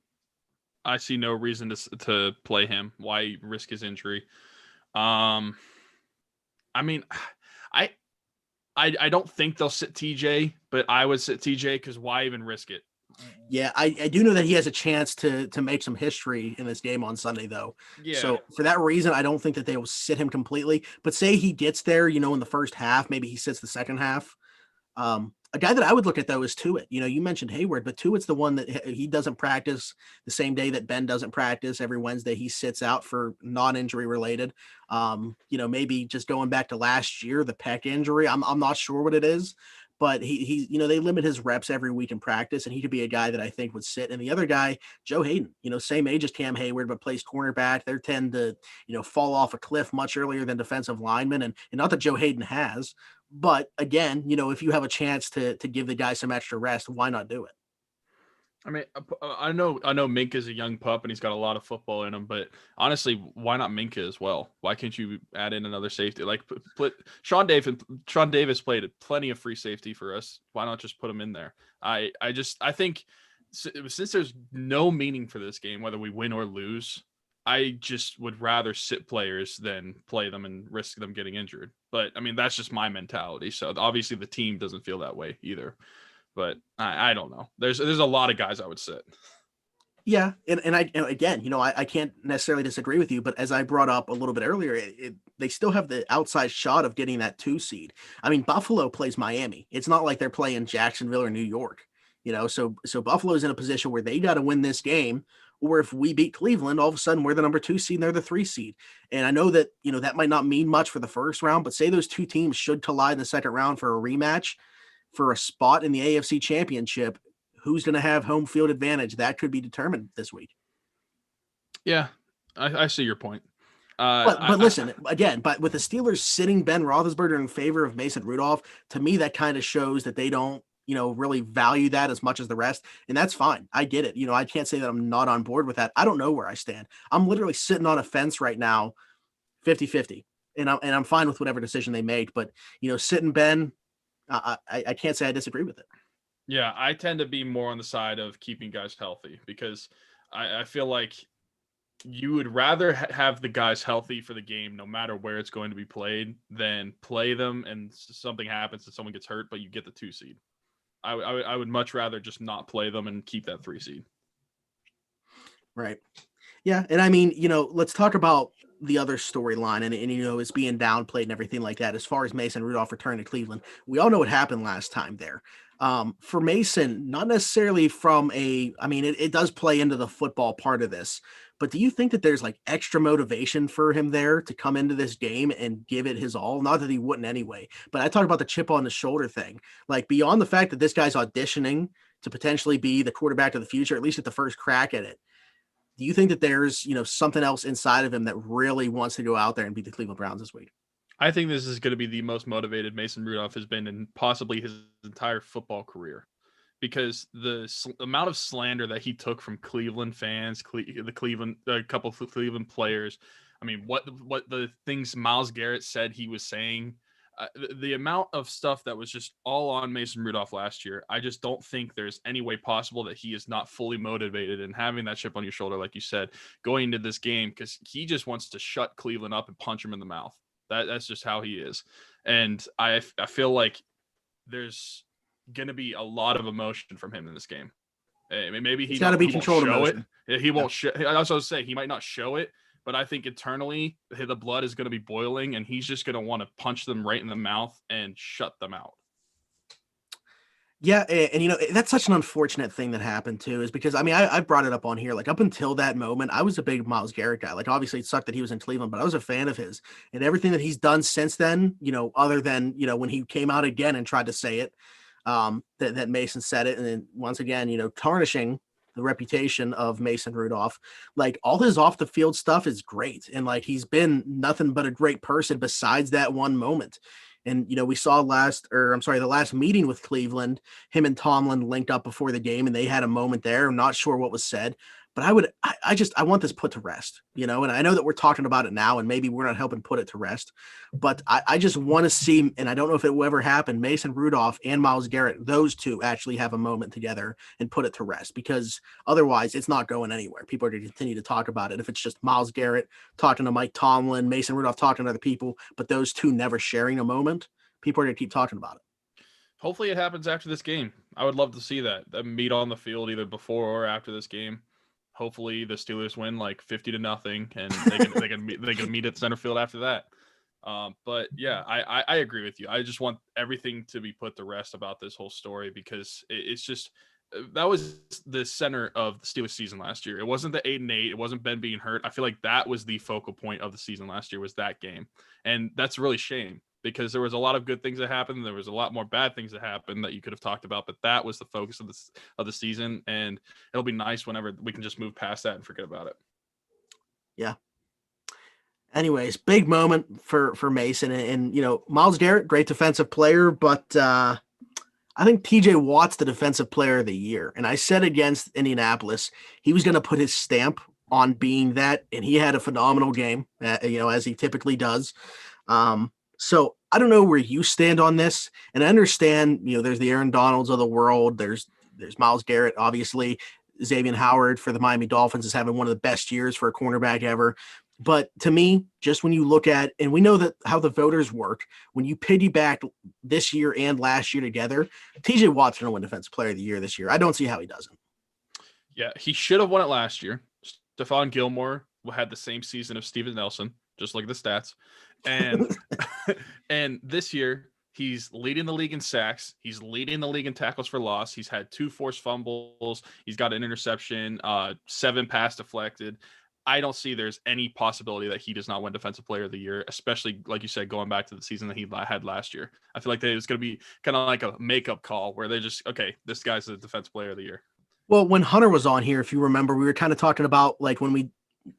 I see no reason to play him. Why risk his injury? I mean, I I don't think they'll sit TJ, but I would sit TJ because why even risk it? Yeah, I do know that he has a chance to make some history in this game on Sunday, though. Yeah. So for that reason, I don't think that they will sit him completely. But say he gets there, in the first half, maybe he sits the second half. A guy that I would look at, though, is Tuitt. You mentioned Hayward, but Tuitt's the one that he doesn't practice the same day that Ben doesn't practice. Every Wednesday he sits out for non-injury related. Maybe just going back to last year, the pec injury. I'm not sure what it is, but he they limit his reps every week in practice, and he could be a guy that I think would sit. And the other guy, Joe Hayden, same age as Cam Hayward, but plays cornerback. They tend to, fall off a cliff much earlier than defensive linemen. And not that Joe Hayden has, but again, if you have a chance to give the guy some extra rest, why not do it? I mean, I know Minka is a young pup and he's got a lot of football in him, but honestly, why not Minka as well? Why can't you add in another safety? Like Sean Davis played plenty of free safety for us. Why not just put him in there? I think since there's no meaning for this game, whether we win or lose, I just would rather sit players than play them and risk them getting injured. But I mean, that's just my mentality. So obviously the team doesn't feel that way either. But I don't know. There's a lot of guys I would sit. Yeah, and again, I can't necessarily disagree with you, but as I brought up a little bit earlier, they still have the outside shot of getting that 2 seed. I mean, Buffalo plays Miami. It's not like they're playing Jacksonville or New York, So Buffalo's in a position where they got to win this game, or if we beat Cleveland, all of a sudden we're the number 2 seed and they're the 3 seed. And I know that that might not mean much for the first round, but say those two teams should collide in the second round for a rematch for a spot in the AFC Championship. Who's going to have home field advantage? That could be determined this week. Yeah, I see your point. But listen, again, but with the Steelers sitting Ben Roethlisberger in favor of Mason Rudolph, to me, that kind of shows that they don't, really value that as much as the rest. And that's fine. I get it. I can't say that I'm not on board with that. I don't know where I stand. I'm literally sitting on a fence right now, 50-50. And I'm fine with whatever decision they make. But, sitting Ben, I can't say I disagree with it. Yeah, I tend to be more on the side of keeping guys healthy because I feel like you would rather have the guys healthy for the game, no matter where it's going to be played, than play them and something happens and someone gets hurt, but you get the 2 seed. I would much rather just not play them and keep that 3 seed. Right. Yeah. And I mean, let's talk about the other storyline and it's being downplayed and everything like that. As far as Mason Rudolph returning to Cleveland, we all know what happened last time there. For Mason, not necessarily it does play into the football part of this, but do you think that there's like extra motivation for him there to come into this game and give it his all? Not that he wouldn't anyway, but I talk about the chip on the shoulder thing, like beyond the fact that this guy's auditioning to potentially be the quarterback of the future, at least at the first crack at it. Do you think that there's, something else inside of him that really wants to go out there and beat the Cleveland Browns this week? I think this is going to be the most motivated Mason Rudolph has been in possibly his entire football career, because the amount of slander that he took from Cleveland fans, a couple of Cleveland players. I mean, what the things Myles Garrett said he was saying, the amount of stuff that was just all on Mason Rudolph last year. I just don't think there's any way possible that he is not fully motivated and having that chip on your shoulder, like you said, going into this game, because he just wants to shut Cleveland up and punch him in the mouth. That's just how he is. And I feel like there's going to be a lot of emotion from him in this game. I mean, maybe It's got to be he won't controlled show emotion. it. He won't show. I was going to say he might not show it, but I think internally the blood is going to be boiling, and he's just going to want to punch them right in the mouth and shut them out. Yeah, and that's such an unfortunate thing that happened too, is because I brought it up on here. Like up until that moment, I was a big Myles Garrett guy. Like obviously it sucked that he was in Cleveland, but I was a fan of his and everything that he's done since then. Other than when he came out again and tried to say it, that Mason said it, and then once again, tarnishing the reputation of Mason Rudolph. Like all his off the field stuff is great, and like he's been nothing but a great person besides that one moment. And we saw the last meeting with Cleveland, him and Tomlin linked up before the game, and they had a moment there. I'm not sure what was said, but I want this put to rest, and I know that we're talking about it now, and maybe we're not helping put it to rest, but I just want to see, and I don't know if it will ever happen, Mason Rudolph and Myles Garrett, those two actually have a moment together and put it to rest, because otherwise it's not going anywhere. People are going to continue to talk about it. If it's just Myles Garrett talking to Mike Tomlin, Mason Rudolph talking to other people, but those two never sharing a moment, people are going to keep talking about it. Hopefully it happens after this game. I would love to see that meet on the field either before or after this game. Hopefully the Steelers win like 50-0, and they can meet at center field after that. But yeah, I agree with you. I just want everything to be put to rest about this whole story, because it's just that was the center of the Steelers season last year. It wasn't the 8-8. It wasn't Ben being hurt. I feel like that was the focal point of the season last year, was that game, and that's really shame, because there was a lot of good things that happened. There was a lot more bad things that happened that you could have talked about, but that was the focus of the season. And it'll be nice whenever we can just move past that and forget about it. Yeah. Anyways, big moment for Mason, and Myles Garrett, great defensive player, but I think TJ Watt's the defensive player of the year. And I said against Indianapolis, he was going to put his stamp on being that, and he had a phenomenal game, as he typically does. So I don't know where you stand on this, and I understand, there's the Aaron Donalds of the world. There's Myles Garrett, obviously. Xavier Howard for the Miami Dolphins is having one of the best years for a cornerback ever. But to me, just when you look at, and we know that how the voters work, when you piggyback this year and last year together, TJ Watt's going to win Defensive Player of the Year this year. I don't see how he doesn't. Yeah, he should have won it last year. Stephon Gilmore had the same season of Steven Nelson, just like the stats. And and this year he's leading the league in sacks. He's leading the league in tackles for loss. He's had 2 forced fumbles. He's got an interception, 7 pass deflected. I don't see there's any possibility that he does not win Defensive Player of the Year, especially, like you said, going back to the season that he had last year. I feel like it's going to be kind of like a makeup call where they're just, okay, this guy's the Defensive Player of the Year. Well, when Hunter was on here, if you remember, we were kind of talking about like when we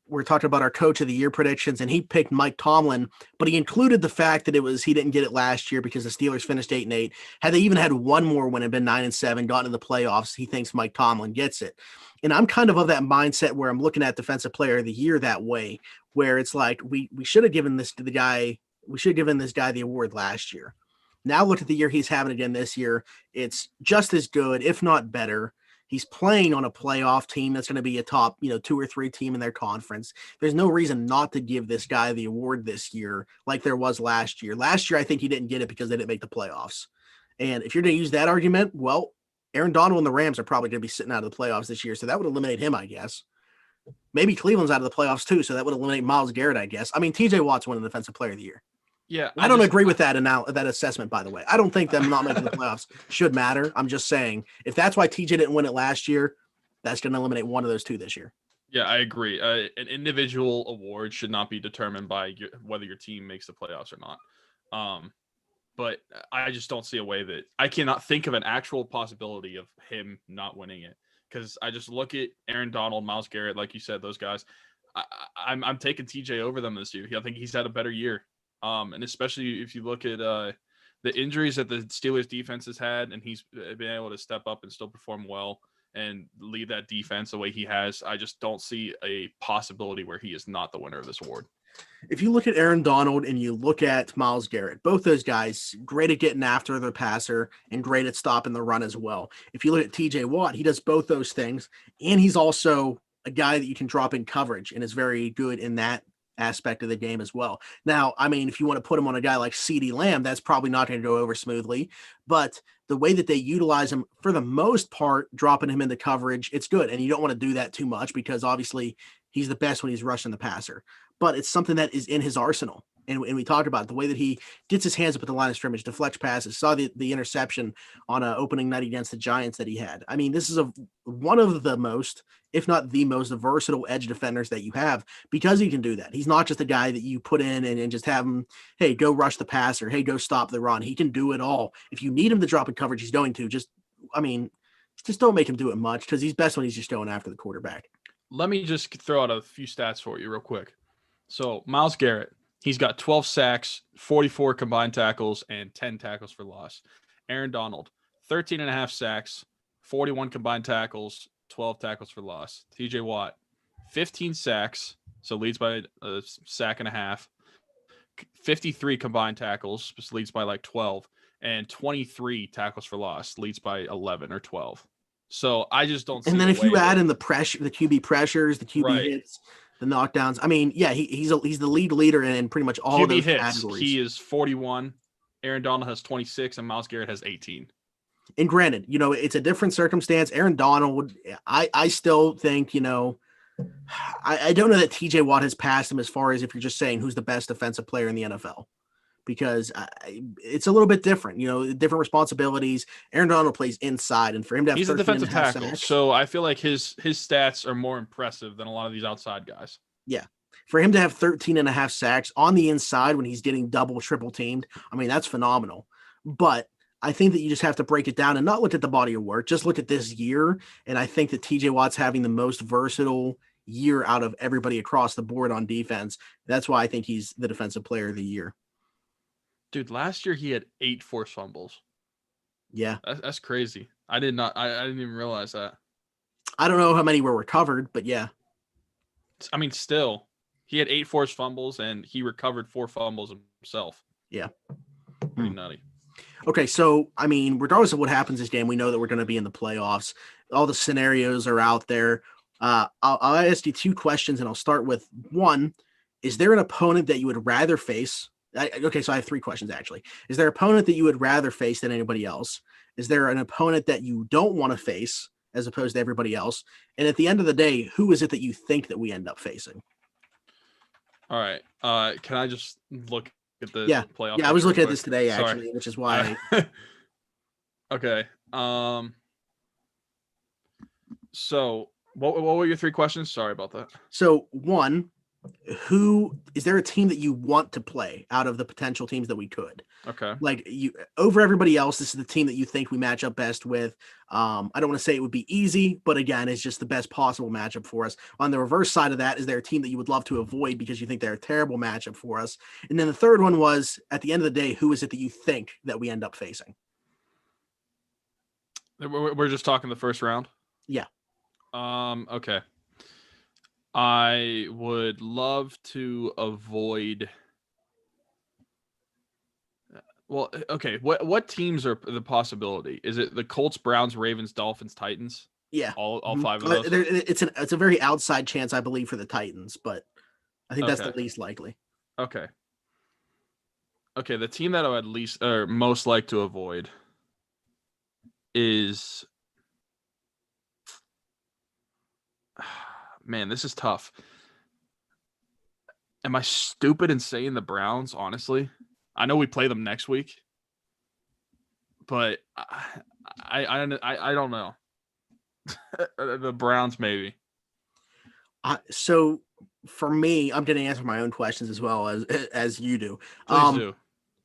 were talking about our Coach of the Year predictions, and he picked Mike Tomlin, but he included the fact that he didn't get it last year because the Steelers finished 8-8. Had they even had one more win and been 9-7, gotten to the playoffs, he thinks Mike Tomlin gets it. And I'm kind of that mindset where I'm looking at Defensive Player of the Year that way, where it's like we should have given this to the guy. We should have given this guy the award last year. Now look at the year he's having again this year. It's just as good, if not better. He's playing on a playoff team that's going to be a top, 2 or 3 team in their conference. There's no reason not to give this guy the award this year like there was last year. Last year, I think he didn't get it because they didn't make the playoffs. And if you're going to use that argument, well, Aaron Donald and the Rams are probably going to be sitting out of the playoffs this year, so that would eliminate him, I guess. Maybe Cleveland's out of the playoffs too, so that would eliminate Myles Garrett, I guess. I mean, TJ Watt's winning the Defensive Player of the Year. Yeah, I don't agree with that that assessment, by the way. I don't think them not making the playoffs should matter. I'm just saying, if that's why TJ didn't win it last year, that's going to eliminate one of those 2 this year. Yeah, I agree. An individual award should not be determined by whether your team makes the playoffs or not. But I just don't see a way that I cannot think of an actual possibility of him not winning it, because I just look at Aaron Donald, Myles Garrett, like you said, those guys. I'm taking TJ over them this year. I think he's had a better year. And especially if you look at the injuries that the Steelers defense has had, and he's been able to step up and still perform well and lead that defense the way he has, I just don't see a possibility where he is not the winner of this award. If you look at Aaron Donald and you look at Myles Garrett, both those guys, great at getting after their passer and great at stopping the run as well. If you look at TJ Watt, he does both those things, and he's also a guy that you can drop in coverage and is very good in that aspect of the game as well. Now, I mean, if you want to put him on a guy like CeeDee Lamb, that's probably not going to go over smoothly, but the way that they utilize him for the most part, dropping him into coverage, it's good. And you don't want to do that too much because obviously he's the best when he's rushing the passer, but it's something that is in his arsenal. And we talked about the way that he gets his hands up at the line of scrimmage, deflects passes, saw the interception on a opening night against the Giants that he had. I mean, this is one of the most, if not the most versatile edge defenders that you have because he can do that. He's not just a guy that you put in and just have him, hey, go rush the passer, hey, go stop the run. He can do it all. If you need him to drop in coverage, he's going to. Just don't make him do it much because he's best when he's just going after the quarterback. Let me just throw out a few stats for you real quick. So Myles Garrett, he's got 12 sacks, 44 combined tackles, and 10 tackles for loss. Aaron Donald, 13 and a half sacks, 41 combined tackles, 12 tackles for loss. TJ Watt, 15 sacks, so leads by a sack and a half, 53 combined tackles, leads by like 12, and 23 tackles for loss, leads by 11 or 12. So I just don't see. And then if you add in the pressure, the QB pressures, the QB hits, the knockdowns, I mean, yeah, he's the lead leader in pretty much all QB of those hits, categories. He is 41. Aaron Donald has 26, and Myles Garrett has 18. And granted, it's a different circumstance. Aaron Donald, I still think, I don't know that TJ Watt has passed him as far as if you're just saying who's the best defensive player in the NFL. Because it's a little bit different, different responsibilities. Aaron Donald plays inside, and for him to have he's a defensive tackle, sacks, so I feel like his stats are more impressive than a lot of these outside guys. Yeah, for him to have 13 and a half sacks on the inside when he's getting double, triple teamed, I mean, that's phenomenal. But I think that you just have to break it down and not look at the body of work, just look at this year. And I think that TJ Watt's having the most versatile year out of everybody across the board on defense. That's why I think he's the defensive player of the year. Dude, last year he had 8 forced fumbles. Yeah. That's crazy. I didn't even realize that. I don't know how many were recovered, but yeah. I mean, still, he had 8 forced fumbles and he recovered 4 fumbles himself. Yeah. Pretty nutty. Okay, so, I mean, regardless of what happens this game, we know that we're going to be in the playoffs. All the scenarios are out there. I'll ask you 2 questions, and I'll start with one. Is there an opponent that you would rather face? Okay, so I have 3 questions, actually. Is there an opponent that you would rather face than anybody else? Is there an opponent that you don't want to face as opposed to everybody else? And at the end of the day, who is it that you think that we end up facing? All right. Can I just look at the playoff? Yeah, I was looking at this today, actually, which is why. Okay. So what were your 3 questions? Sorry about that. So, one, who is there a team that you want to play out of the potential teams that we could? Okay. Like you over everybody else, this is the team that you think we match up best with. I don't want to say it would be easy, but again, it's just the best possible matchup for us. On the reverse side of that, is there a team that you would love to avoid because you think they're a terrible matchup for us? And then the third one was, at the end of the day, who is it that you think that we end up facing? We're just talking the first round? Yeah. Okay. I would love to avoid. Well, okay. What teams are the possibility? Is it the Colts, Browns, Ravens, Dolphins, Titans? Yeah, all 5 of those. It's a very outside chance, I believe, for the Titans, but I think that's the least likely. Okay. Okay, the team that I would least or most like to avoid is. Man, this is tough. Am I stupid in saying the Browns, honestly? I know we play them next week, but I don't know. The Browns, maybe. So for me, I'm going to answer my own questions as well as you do. Please do.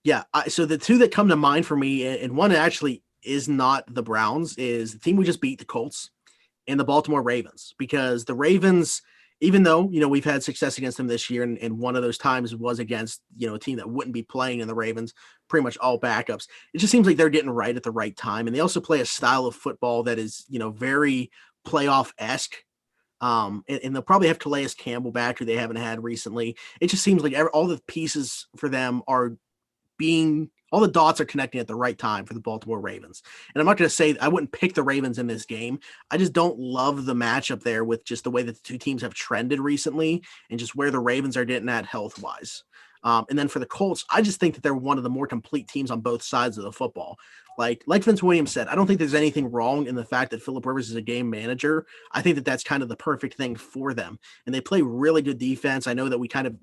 Yeah. So the 2 that come to mind for me, and one actually is not the Browns, is the team we just beat, the Colts, and the Baltimore Ravens, because the Ravens, even though, we've had success against them this year, and one of those times was against, a team that wouldn't be playing in the Ravens, pretty much all backups. It just seems like they're getting right at the right time. And they also play a style of football that is, very playoff-esque. And they'll probably have Calais Campbell back, who they haven't had recently. It just seems like all the pieces for them are being all the dots are connecting at the right time for the Baltimore Ravens. And I'm not going to say I wouldn't pick the Ravens in this game. I just don't love the matchup there with just the way that the two teams have trended recently and just where the Ravens are getting at health wise. And then for the Colts, I just think that they're one of the more complete teams on both sides of the football. Like Vince Williams said, I don't think there's anything wrong in the fact that Phillip Rivers is a game manager. I think that that's kind of the perfect thing for them. And they play really good defense. I know that we kind of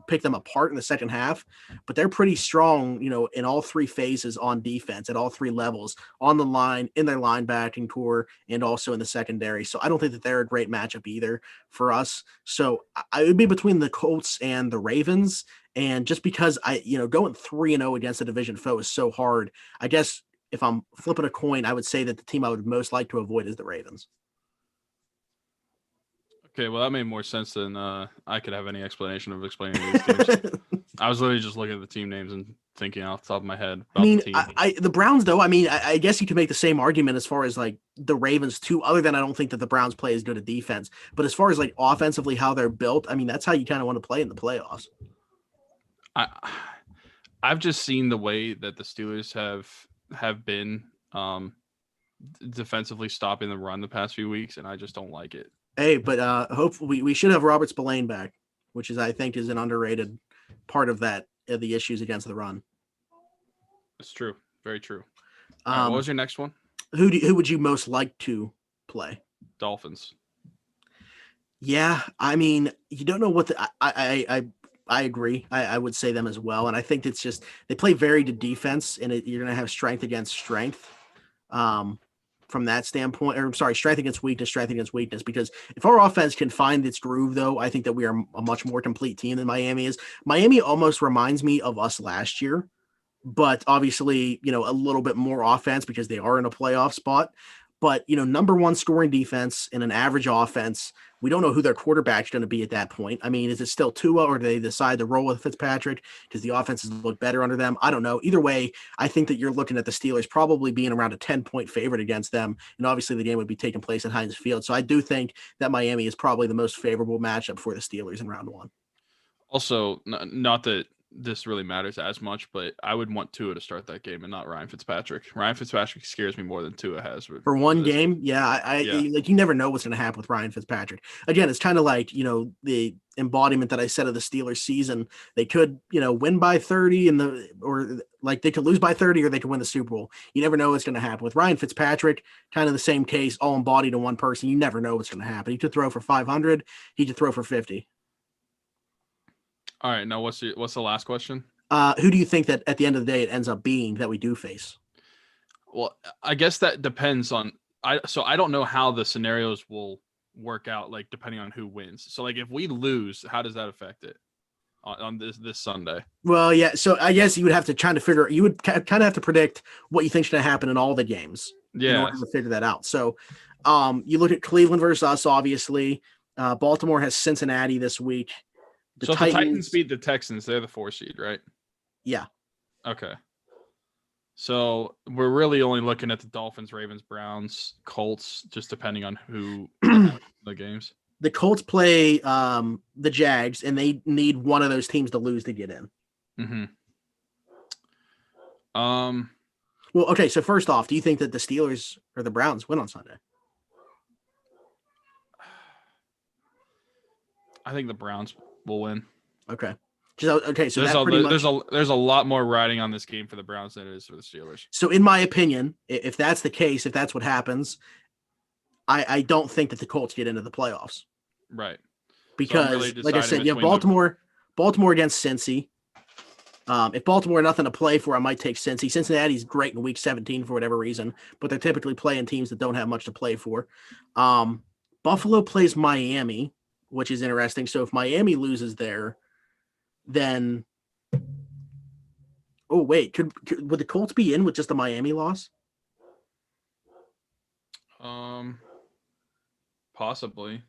pick them apart in the second half, but they're pretty strong, in all three phases on defense at all three levels, on the line, in their linebacking core, and also in the secondary. So I don't think that they're a great matchup either for us. So I would be between the Colts and the Ravens. And just because going 3-0 against a division foe is so hard, I guess if I'm flipping a coin, I would say that the team I would most like to avoid is the Ravens. Okay, well, that made more sense than I could have any explanation of explaining these teams. I was literally just looking at the team names and thinking off the top of my head about the team. The Browns, though, I guess you could make the same argument as far as like the Ravens too, other than I don't think that the Browns play as good a defense. But as far as like offensively, how they're built, that's how you kind of want to play in the playoffs. I've just seen the way that the Steelers have been defensively stopping the run the past few weeks, and I just don't like it. Hey, but hopefully we should have Robert Spillane back, which is I think is an underrated part of that the issues against the run. It's true, very true. Right, what was your next one? Who would you most like to play? Dolphins. Yeah, you don't know what I agree. I would say them as well, and I think it's just they play very good defense, and you're going to have strength against strength. From that standpoint, or I'm sorry, strength against weakness, because if our offense can find its groove, though, I think that we are a much more complete team than Miami is. Miami almost reminds me of us last year, but obviously, a little bit more offense because they are in a playoff spot. But, number one scoring defense in an average offense. We don't know who their quarterback's going to be at that point. Is it still Tua, or do they decide to roll with Fitzpatrick because the offenses look better under them? I don't know. Either way, I think that you're looking at the Steelers probably being around a 10-point favorite against them. And obviously the game would be taking place at Heinz Field. So I do think that Miami is probably the most favorable matchup for the Steelers in round one. Also, not that this really matters as much, but I would want Tua to start that game and not Ryan Fitzpatrick. Ryan Fitzpatrick scares me more than Tua has. For one game, yeah. Like you never know what's going to happen with Ryan Fitzpatrick. Again, it's kind of like, the embodiment that I said of the Steelers season. They could, win by 30 or like they could lose by 30 or they could win the Super Bowl. You never know what's going to happen. With Ryan Fitzpatrick, kind of the same case, all embodied in one person. You never know what's going to happen. He could throw for 500. He could throw for 50. All right, now what's the last question? Who do you think that at the end of the day it ends up being that we do face? Well, I guess that depends on I don't know how the scenarios will work out, like depending on who wins. So like if we lose, how does that affect it on this Sunday? Well, yeah. So I guess you would have to try to figure. You would kind of have to predict what you think is going to happen in all the games. In order to figure that out. So, you look at Cleveland versus us. Obviously, Baltimore has Cincinnati this week. So if the Titans beat the Texans, they're the 4 seed, right? Yeah. Okay. So we're really only looking at the Dolphins, Ravens, Browns, Colts, just depending on who the games. The Colts play the Jags, and they need one of those teams to lose to get in. Mm-hmm. Well, okay. So first off, do you think that the Steelers or the Browns win on Sunday? I think the Browns will win. Okay. So there's a lot more riding on this game for the Browns than it is for the Steelers. So in my opinion, if that's the case, if that's what happens, I don't think that the Colts get into the playoffs. Right. Because, so really like I said, you have Baltimore against Cincy. If Baltimore nothing to play for, I might take Cincy. Cincinnati's great in week 17 for whatever reason, but they're typically playing teams that don't have much to play for. Buffalo plays Miami, which is interesting. So if Miami loses there, then would the Colts be in with just a Miami loss? Possibly.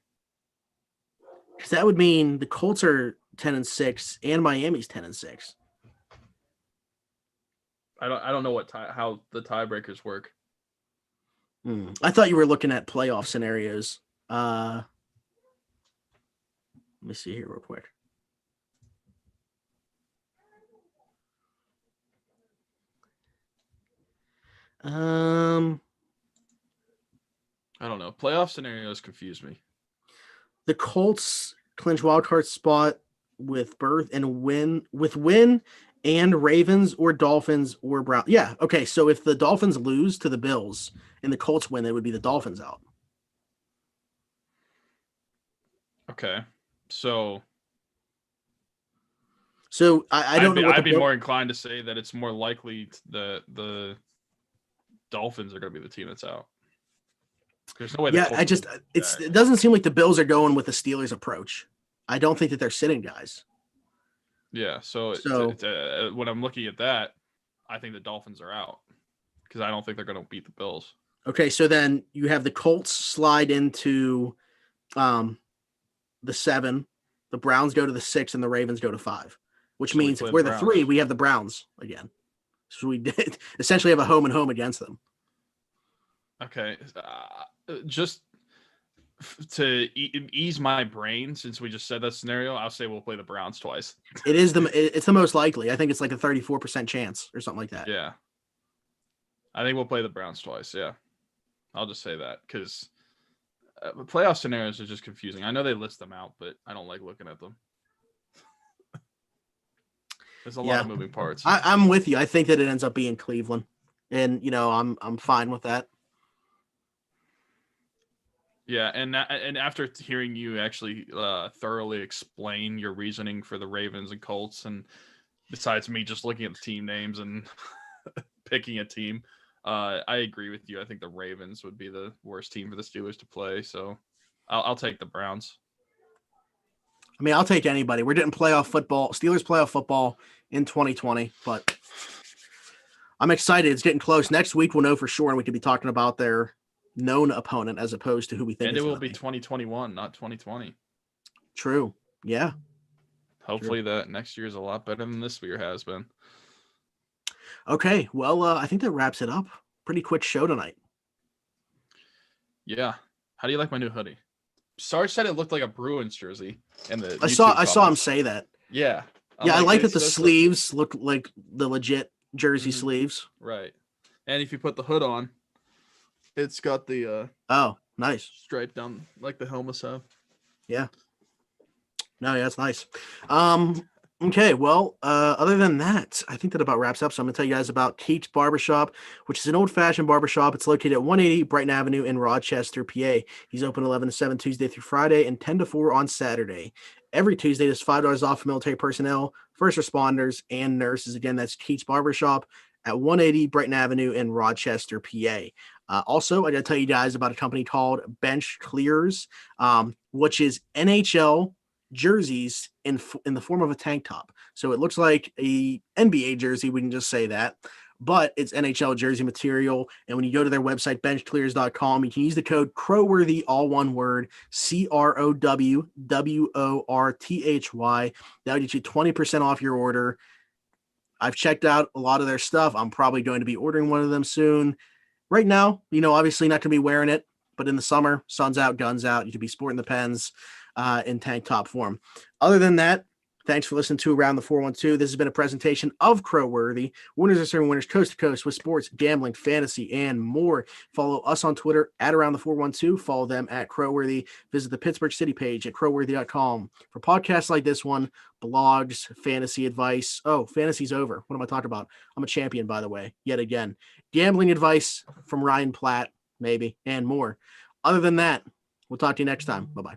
Because that would mean the Colts are 10-6 and Miami's 10-6. I don't know how the tiebreakers work. I thought you were looking at playoff scenarios. Let me see here real quick. Um, I don't know. Playoff scenarios confuse me. the Colts clinch wildcard spot with berth and win and Ravens or Dolphins or Brown. Yeah. Okay. So if the Dolphins lose to the Bills and the Colts win, it would be the Dolphins out. Okay. So I don't know what I'd be more inclined to say that it's more likely the Dolphins are going to be the team that's out. There's no way. Yeah, it doesn't seem like the Bills are going with the Steelers approach. I don't think that they're sitting guys. Yeah, so when I'm looking at that, I think the Dolphins are out because I don't think they're going to beat the Bills. Okay, so then you have the Colts slide into the 7, the Browns go to the 6, and the Ravens go to 5, which means if we're the 3, we have the Browns again. So we did essentially have a home and home against them. Okay, just to ease my brain, since we just said that scenario, I'll say we'll play the Browns twice. It's the most likely. I think it's like a 34% chance or something like that. Yeah, I think we'll play the Browns twice. Yeah, I'll just say that because playoff scenarios are just confusing. I know they list them out, but I don't like looking at them. There's a lot of moving parts. I'm with you. I think that it ends up being Cleveland, and I'm fine with that. Yeah, and after hearing you actually thoroughly explain your reasoning for the Ravens and Colts, and besides me just looking at the team names and picking a team, I agree with you. I think the Ravens would be the worst team for the Steelers to play, so I'll take the Browns. I mean, I'll take anybody. We're getting playoff football, Steelers playoff football in 2020, but I'm excited. It's getting close. Next week we'll know for sure, and we could be talking about their known opponent as opposed to who we think. And it will be 2021, not 2020. True. Yeah. Hopefully that next year is a lot better than this year has been. Okay. Well, I think that wraps it up. Pretty quick show tonight. Yeah. How do you like my new hoodie? Sarge said it looked like a Bruins jersey. I saw him say that. Yeah. I like that the sleeves look like the legit jersey sleeves. Right. And if you put the hood on, it's got the oh, nice stripe down like the helmets have. Yeah. No, yeah, it's nice. Okay, well, other than that, I think that about wraps up. So I'm gonna tell you guys about Keats Barbershop, which is an old-fashioned barbershop. It's located at 180 Brighton Avenue in Rochester, PA. He's open 11 to 7 Tuesday through Friday and 10 to 4 on Saturday. Every Tuesday, there's $5 off for military personnel, first responders, and nurses. Again, that's Keats Barbershop at 180 Brighton Avenue in Rochester, PA. Also, I got to tell you guys about a company called Bench Clears, which is NHL jerseys in the form of a tank top. So it looks like a NBA jersey. We can just say that, but it's NHL jersey material. And when you go to their website, benchclears.com, you can use the code Crowworthy, all one word, CROWWORTHY. That'll get you 20% off your order. I've checked out a lot of their stuff. I'm probably going to be ordering one of them soon. Right now, obviously not going to be wearing it, but in the summer, sun's out, guns out. You could be sporting the pens in tank top form. Other than that, thanks for listening to Around the 412. This has been a presentation of Crowworthy. Winners are serving winners coast to coast with sports, gambling, fantasy, and more. Follow us on Twitter at Around the 412. Follow them at Crowworthy. Visit the Pittsburgh City page at crowworthy.com for podcasts like this one, blogs, fantasy advice. Oh, fantasy's over. What am I talking about? I'm a champion, by the way, yet again. Gambling advice from Ryan Platt, maybe, and more. Other than that, we'll talk to you next time. Bye-bye.